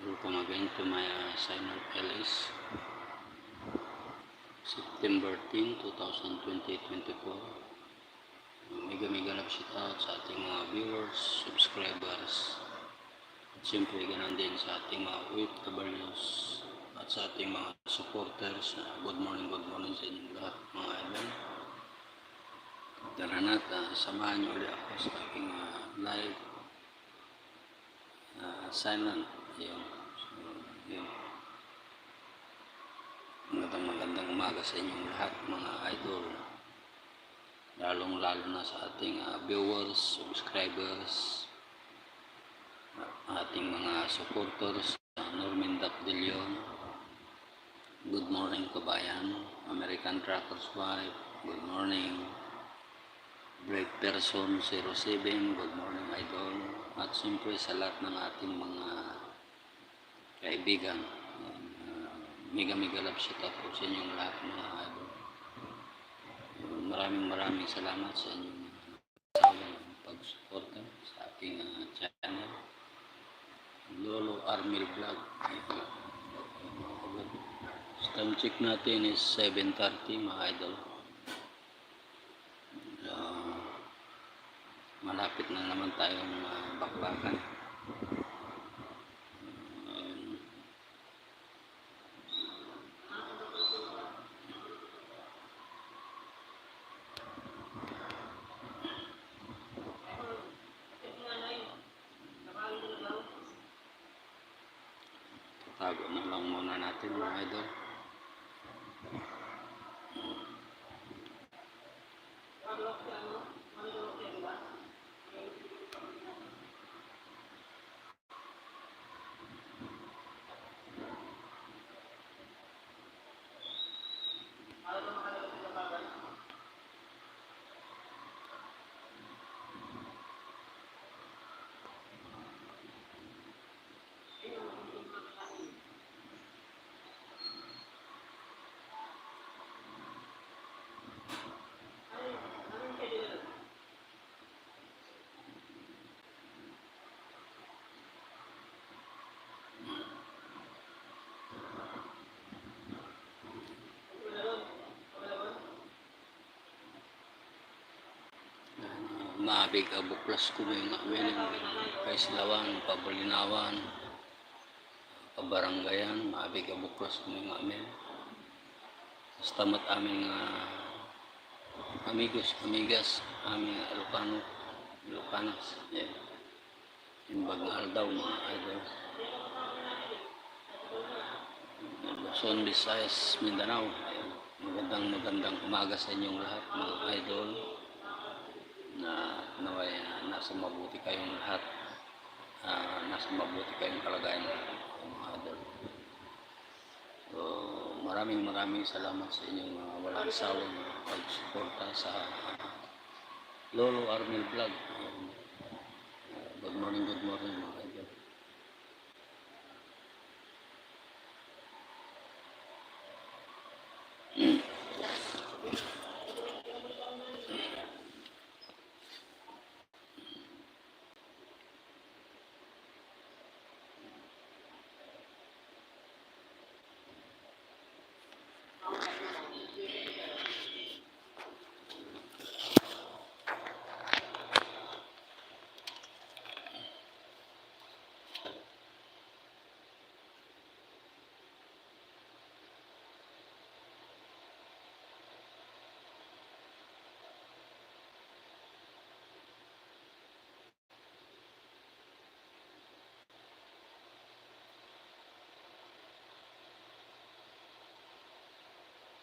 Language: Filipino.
Welcome again to my Sinor LS September 10, 2024. Mega love shout out sa ating mga viewers, subscribers, at siyempre ganun din sa ating mga OFWs at sa ating mga supporters. Good morning sa inyong lahat mga idol. Tara na, samahan niyo ulit ako sa aking live silent. Yun. Magandang umaga sa inyong lahat mga idol, lalo na sa ating viewers, subscribers, ating mga supporters. Norman Dacdilion, good morning kabayan. American Trucker's Wife, good morning. Brave Person 07, good morning idol. At siyempre sa lahat ng ating mga kaibigan, mega love shout out po sa inyong lahat mga idol. Maraming salamat sa inyong pag-suporta sa aking channel Lolo Armil Vlog. Time check natin is 7:30 mga idol. Malapit na naman tayong bakbakan. Tago na lang muna natin mga idol. Maabig abuklas ko yung amin Kaislawan, Pabalinawan, Pabaranggayan, maabig abuklas ko yung amin. Basta mat aming amigas, aming Ilocanas. Yeah. Yung Bagnal daw mga idol. Luzon, Visayas, Mindanao. Magandang umaga sa inyong lahat mga idol. Na naway nasa mabuti kayong lahat, nasa mabuti kayong kalagayan mga idol. So maraming salamat sa inyong walang sawang pagsuporta sa Lolo Armil Vlog. Good morning mga